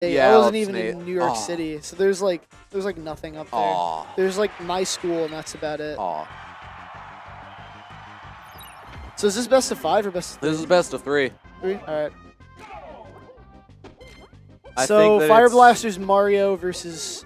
Yeah, I wasn't up even snake. in New York City, so there's like nothing up there. Aw. There's like my school, and that's about it. Aw. So is this best of 5 or best of 3? This is best of 3. 3? All right. I So think that Fire it's Blaster's Mario versus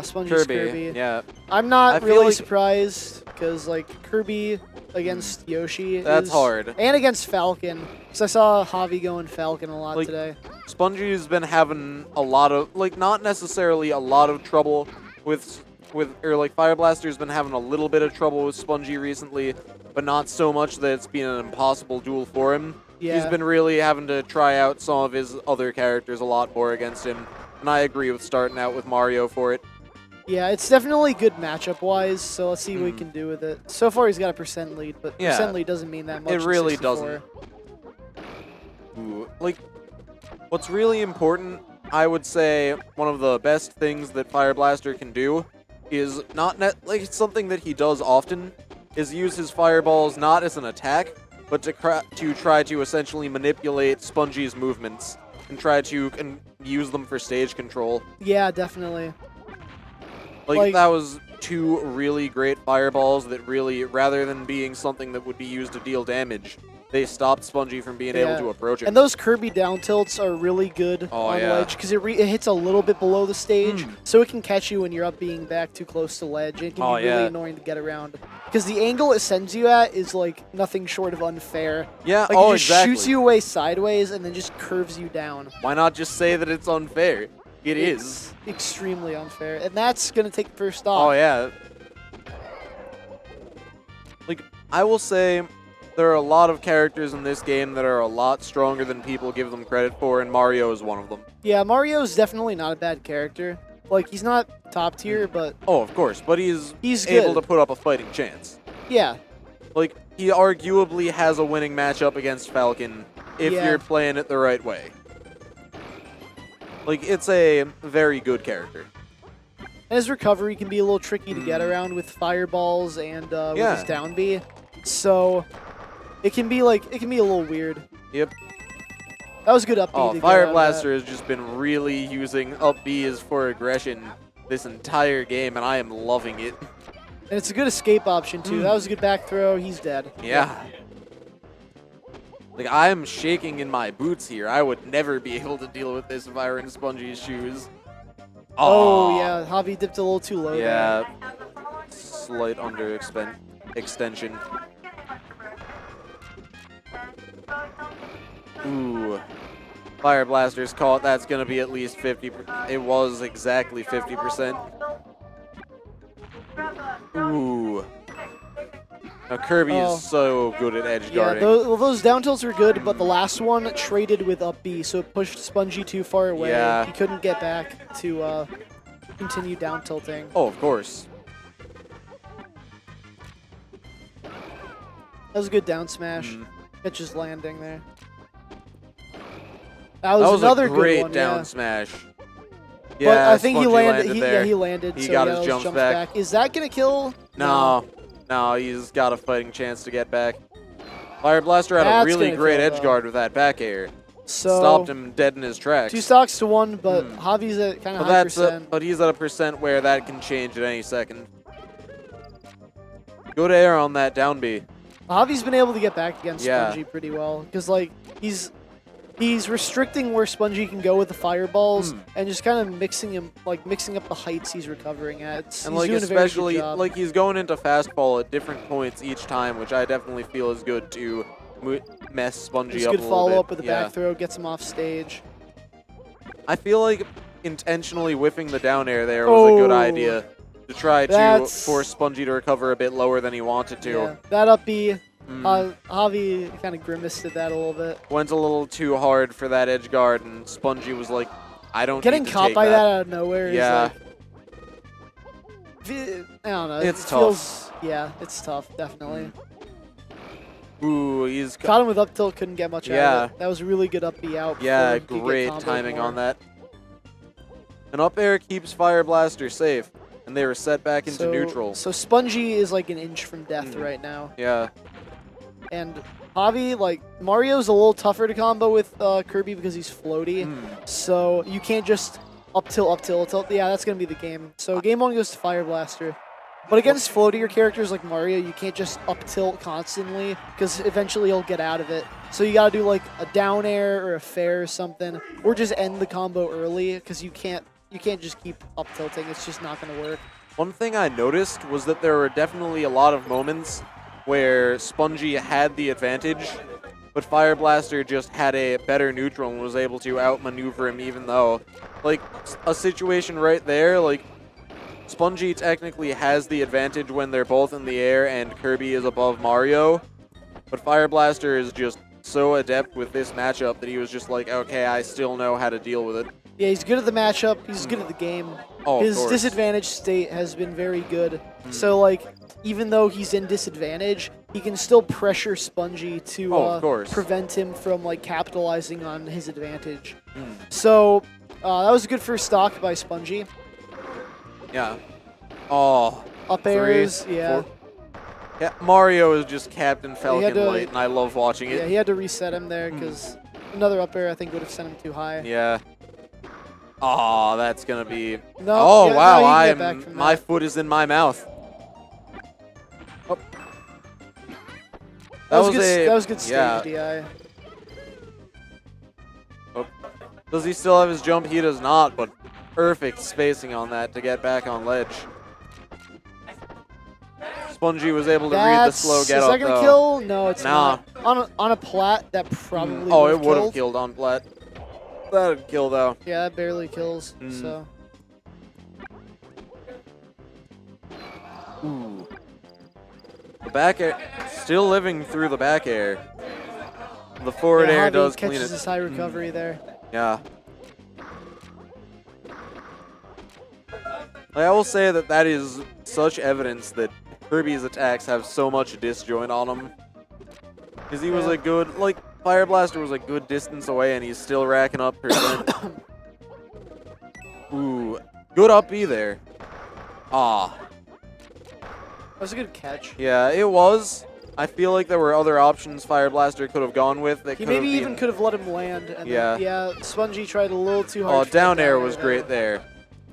Spongy's Kirby. Yeah. I'm not feel really like- surprised because like Kirby against Yoshi. That's is, hard. And against Falcon, because I saw Javi going Falcon a lot Like, today. Spongy's been having a lot of, like, not necessarily a lot of trouble with like, Fire Blaster's been having a little bit of trouble with Spongy recently, but not so much that it's been an impossible duel for him. Yeah. He's been really having to try out some of his other characters a lot more against him, and I agree with starting out with Mario for it. Yeah, it's definitely good matchup-wise, so let's see what he can do with it. So far, he's got a percent lead, but Yeah. percent lead doesn't mean that much. It in really 64. doesn't. Ooh, like, what's really important, I would say, one of the best things that Fire Blaster can do is like it's something that he does often, is use his fireballs not as an attack, but to try to essentially manipulate Spongy's movements and try to use them for stage control. Yeah, definitely. Like, that was 2 really great fireballs that really, rather than being something that would be used to deal damage, they stopped Spongy from being able to approach it. And those Kirby down tilts are really good on ledge because it hits a little bit below the stage, so it can catch you when you're up being back too close to ledge. It can be really annoying to get around because the angle it sends you at is like nothing short of unfair. Yeah, like it just shoots you away sideways and then just curves you down. Why not just say that it's unfair? It's extremely unfair, and that's gonna take the first off. Oh yeah. Like, I will say, there are a lot of characters in this game that are a lot stronger than people give them credit for, and Mario is one of them. Yeah, Mario's definitely not a bad character. Like, he's not top tier, but... Oh, of course, but he's good. able to put up a fighting chance. Yeah. Like, he arguably has a winning matchup against Falcon if you're playing it the right way. Like, it's a very good character. And his recovery can be a little tricky to get around with fireballs and with his down B. So... it can be a little weird. Yep. That was good up B. Oh, Fire Blaster has just been really using up B for aggression this entire game, and I am loving it. And it's a good escape option, too. That was a good back throw. He's dead. Yeah. Like, I am shaking in my boots here. I would never be able to deal with this if I were in Spongy's shoes. Oh, yeah. Javi dipped a little too low there. Yeah. Slight extension. Ooh. Fire Blaster's caught. That's going to be at least 50%. It was exactly 50%. Ooh. Now, Kirby is so good at edge guarding. Yeah, those down tilts were good, but the last one traded with up B, so it pushed Spongy too far away. Yeah. He couldn't get back to continue down tilting. Oh, of course. That was a good down smash. Catches landing there. That was another a great good one, down smash. Yeah, but I think Spongy he landed. there. He landed. He so got yeah, his those jumps back. Is that gonna kill? No, he's got a fighting chance to get back. Fire Blaster had That's a really gonna great kill, edge though. guard with that back air. So Stopped him dead in his tracks. 2 stocks to 1, but Javi's at kind of high percent. But he's at a percent where that can change at any second. Good air on that down B. Javi's been able to get back against Spongy pretty well because like he's restricting where Spongy can go with the fireballs and just kind of mixing up the heights he's recovering at. And he's like doing a very good especially job. like he's going into fastball at different points each time, which I definitely feel is good to mess Spongy Just up a good little follow bit. up with the back throw, gets him off stage. I feel like intentionally whiffing the down air there was a good idea to try to force Spongy to recover a bit lower than he wanted to. Yeah, that up B, Javi kind of grimaced at that a little bit. Went a little too hard for that edge guard, and Spongy was like, I don't Getting need to caught take by that. that out of nowhere Yeah. is like, I don't know. It's it tough. Feels, yeah, it's tough, definitely. Ooh, he's Caught him with up tilt, couldn't get much out Yeah. of it. That was a really good up B out. Yeah, before he could get great comboed timing more. on that. An up air keeps Fire Blaster safe, and they were set back into neutral. So Spongy is like an inch from death right now. Yeah. And Javi, like, Mario's a little tougher to combo with Kirby because he's floaty. So you can't just up tilt. Yeah, that's going to be the game. So game 1 goes to Fireblaster. But against floatier characters like Mario, you can't just up tilt constantly because eventually he'll get out of it. So you got to do like a down air or a fair or something, or just end the combo early because you can't just keep up tilting. It's just not going to work. One thing I noticed was that there were definitely a lot of moments where Spongy had the advantage, but Fireblaster just had a better neutral and was able to outmaneuver him, even though, like, a situation right there, like, Spongy technically has the advantage when they're both in the air and Kirby is above Mario, but Fireblaster is just so adept with this matchup that he was just like, okay, I still know how to deal with it. Yeah, he's good at the matchup. He's good at the game. Oh, his disadvantage state has been very good. So, like, even though he's in disadvantage, he can still pressure Spongy to prevent him from, like, capitalizing on his advantage. So, that was a good first stock by Spongy. Yeah. Oh. Up airs, yeah. Yeah, Mario is just Captain Falcon Light, and I love watching it. Yeah, he had to reset him there because another up air I think would have sent him too high. Yeah. Oh, that's gonna be. No, oh yeah, wow! no, my foot is in my mouth. Oh. That was good stage DI. Oh. Does he still have his jump? He does not, but perfect spacing on that to get back on ledge. Spongy was able to read the slow get up. Is that gonna kill? No, it's not. On a plat, that probably. Oh, it would have killed on plat. That'd kill though. Yeah, that barely kills. So. Ooh. The back air, still living through the back air. The forward air does clean it. Catches his high recovery there. Yeah. I will say that is such evidence that Kirby's attacks have so much disjoint on them. Because he was a good, like, Fireblaster was a good distance away and he's still racking up percent. Ooh, good up B there. Ah. That was a good catch. Yeah, it was. I feel like there were other options Fireblaster could have gone with. That he maybe even could have let him land. And then, Spongy tried a little too hard. Oh, down air was great there.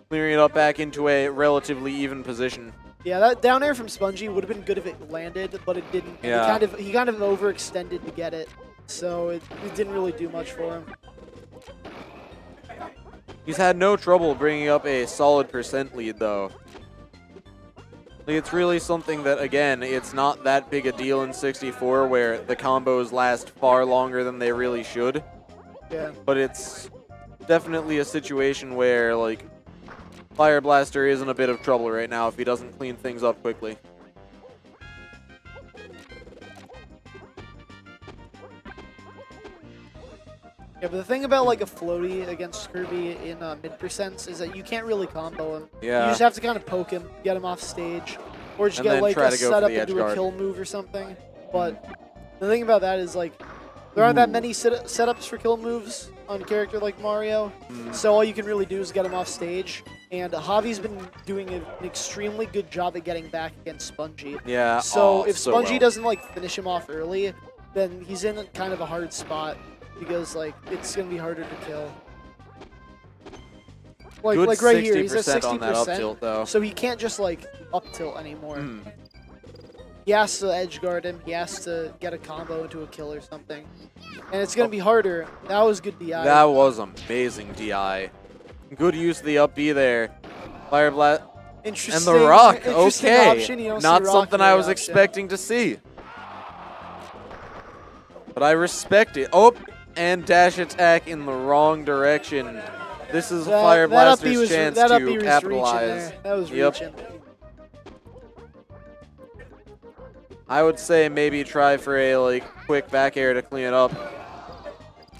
Clearing it up back into a relatively even position. Yeah, that down air from Spongy would have been good if it landed, but it didn't. Yeah. He kind of overextended to get it, so it didn't really do much for him. He's had no trouble bringing up a solid percent lead, though. Like, it's really something that, again, it's not that big a deal in 64 where the combos last far longer than they really should. Yeah. But it's definitely a situation where, like, Fireblaster is in a bit of trouble right now if he doesn't clean things up quickly. Yeah, but the thing about like a floaty against Kirby in mid-percents is that you can't really combo him. Yeah. You just have to kind of poke him, get him off stage, or just get like a setup and do a kill move or something. But the thing about that is like there aren't that many setups for kill moves on a character like Mario, so all you can really do is get him off stage. And Javi's been doing an extremely good job at getting back against Spongy. Yeah. So if Spongy doesn't like finish him off early, then he's in kind of a hard spot because like it's gonna be harder to kill. Like right here, he's at 60% on that up tilt, though. So he can't just like up tilt anymore. He has to edge guard him. He has to get a combo into a kill or something, and it's gonna be harder. That was good DI. That was amazing DI. Good use of the up B there. Fireblast. Interesting. And the rock. Okay. Option. Not something I was expecting to see. But I respect it. Oh, and dash attack in the wrong direction. This is Fireblaster's chance to capitalize. That was reaching. I would say maybe try for a like quick back air to clean it up.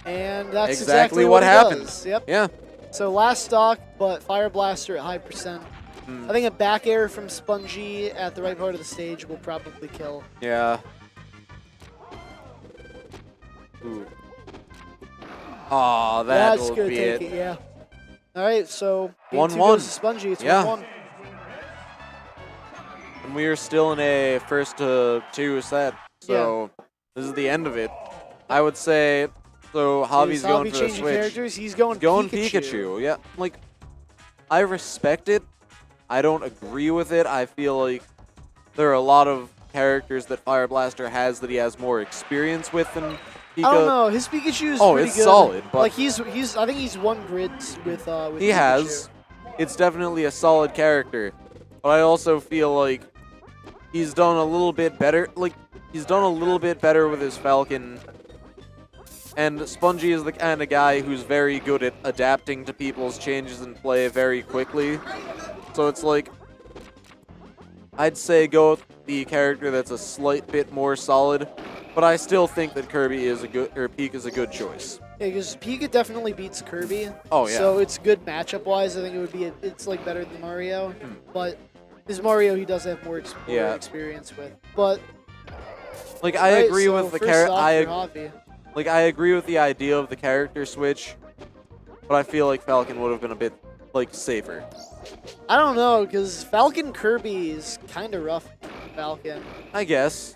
And that's exactly what happened. Does. Yep. Yeah. So last stock, but Fireblaster at high percent. I think a back air from Spongy at the right part of the stage will probably kill. Yeah. Ooh. Aw, that will be it. Yeah. All right, so 1-1 goes to Spongy. It's 1-1. And we are still in a first to two set. So This is the end of it. I would say, so Javi's going for the switch. Characters? He's going Pikachu. Yeah, like, I respect it. I don't agree with it. I feel like there are a lot of characters that Fireblaster has that he has more experience with than Pika. I don't know. His Pikachu is pretty good. Solid. But like I think he's won grids with he Pikachu. has. It's definitely a solid character. But I also feel like he's done a little bit better. Like, he's done a little bit better with his Falcon. And Spongy is the kind of guy who's very good at adapting to people's changes in play very quickly. So it's like, I'd say go with the character that's a slight bit more solid, but I still think that Kirby is a good, or Pika's a good choice. Yeah, because Pika definitely beats Kirby. Oh yeah. So it's good matchup-wise. I think it would be, it's like better than Mario, but his Mario he does have more experience with. But like I agree with the character. Like, I agree with the idea of the character switch, but I feel like Falcon would have been a bit, like, safer. I don't know, because Falcon Kirby is kind of rough, Falcon. I guess.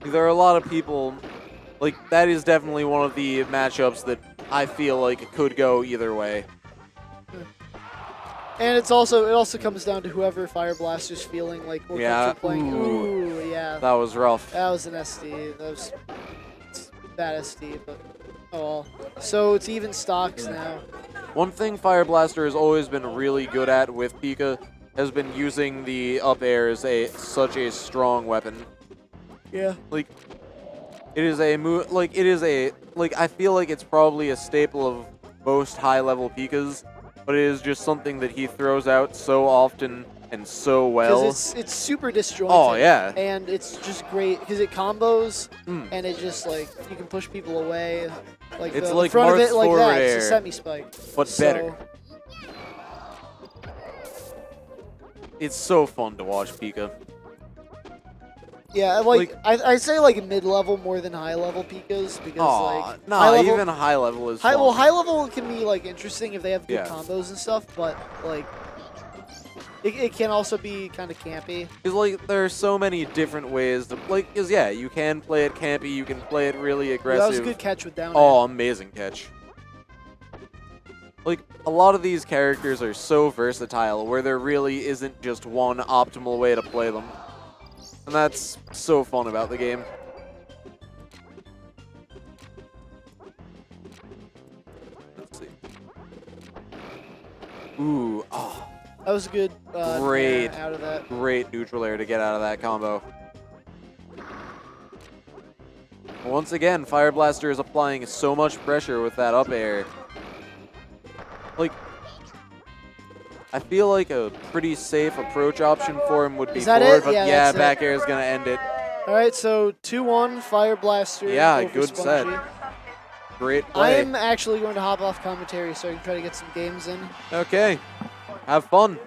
There are a lot of people, like, that is definitely one of the matchups that I feel like it could go either way. And it also comes down to whoever Fireblaster's feeling like what you're playing. Ooh, yeah. That was rough. That was an SD. That was bad SD, but oh well. So it's even stocks now. One thing Fireblaster has always been really good at with Pika has been using the up air as such a strong weapon. Yeah. Like, it is a move. Like, it is a I feel like it's probably a staple of most high-level Pikas. But it is just something that he throws out so often and so well. Because it's super disjointed. Oh, yeah. And it's just great because it combos and it just, like, you can push people away. Like, it's the like front of Marth's it like that. air, it's a semi-spike. But better. It's so fun to watch Pika. Yeah, like I say like mid-level more than high-level Pikas because even high level is fun. Well, high level can be like interesting if they have good combos and stuff, but like it can also be kind of campy. Because like there are so many different ways to because you can play it campy, you can play it really aggressive. That was a good catch with down air. Oh, amazing catch. Like a lot of these characters are so versatile where there really isn't just one optimal way to play them. And that's so fun about the game. Let's see. Ooh, oh. That was a good great out of that. Great neutral air to get out of that combo. Once again, Fireblaster is applying so much pressure with that up air. Like, I feel like a pretty safe approach option for him would be forward, but yeah, back air is going to end it. All right, so 2-1, Fireblaster. Yeah, good set. Great play. I'm actually going to hop off commentary so I can try to get some games in. Okay. Have fun.